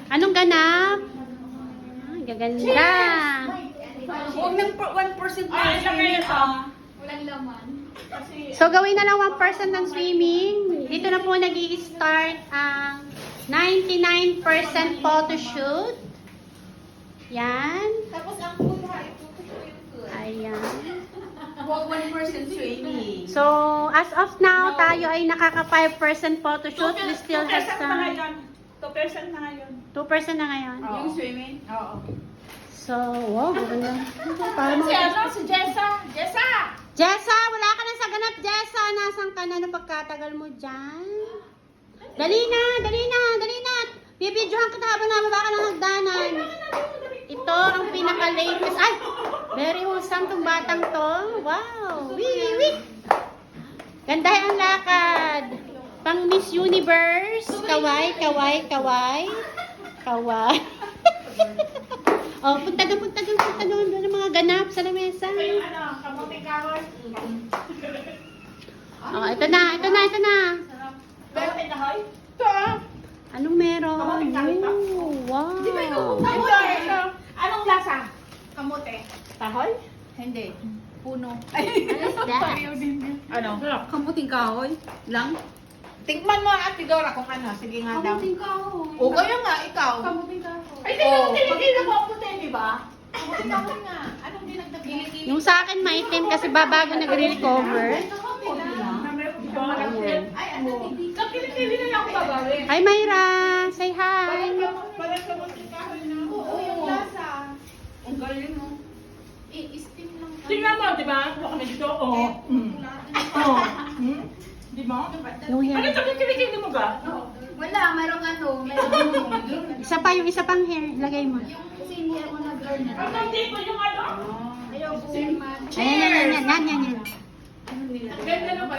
Anong ganap? Ay, gaganda. Huwag ng 1% na swimming Walang laman. So, gawin na lang 1% ng swimming. Dito na po nag-i-start ang 99% photoshoot. Yan. Tapos ang food ha, itutok ko yung food. Ayan. Huwag 1% swimming. So, as of now, tayo ay nakaka 5% photoshoot. We still have 2% na some... ngayon. 2% na ngayon. 2% na ngayon. Yung swimming? Oo. So, wow, ganda. Para Si ano? Si Jessa. Jessa! Jessa, wala ka na sa ganap, Jessa. Nasaan ka na nung pagkatagal mo dyan? Dali na, dali na, dali na. Bibidyohan kita habang nababa ka ng hagdanan. Ito ang pinaka-latest. Ay, very wholesome tong batang to. Wow, wee, wee. Ganda ang lakad. Pang Miss Universe. Kaway, kaway, kaway. Kaway. Oh, punta doon, punta doon, punta doon. Doon ang mga ganap sa lamesa. Yung ano, kamuting kahoy. Oh, ito na, ito na, ito na. Kamuting kahoy? Anong meron? Kamuting kahoy pa? Oh, wow. Ito. Anong lasa? Kamote. Kahoy? Hindi. Puno. What is that? Ano? Kamuting kahoy lang. Tikman mo Ate Dora kung ano. Sige nga daw. Kamuting kahoy. O kaya nga, ikaw. Kamuting kahoy. Ay, di ba kilikili mo ang puti, di ba? Kamuting kahoy nga. Anong dinagdag mo? Yung sa akin maitim kasi babago nag-recover. Ayan. Ay, ano? Kilikili na lang ako babawi. Hi, Myra. Say hi. Parang kamuting kahoy na. Oo, yung lasa. Ang galing mo. I-steam lang. Tingnan mo, di ba? Kuha kami dito. Oo. Oo. Di ba? Yung Ano hair. ito kilikili mo ba? Wala, mayroong ano, mayroong Isa pa, yung isa pang hair. Lagay mo. yung senior mo na girl na. Ang tipo yung ano? Ayaw po man. Ayan, yan, yan, yan, yan, yan. Ang ganda na ba?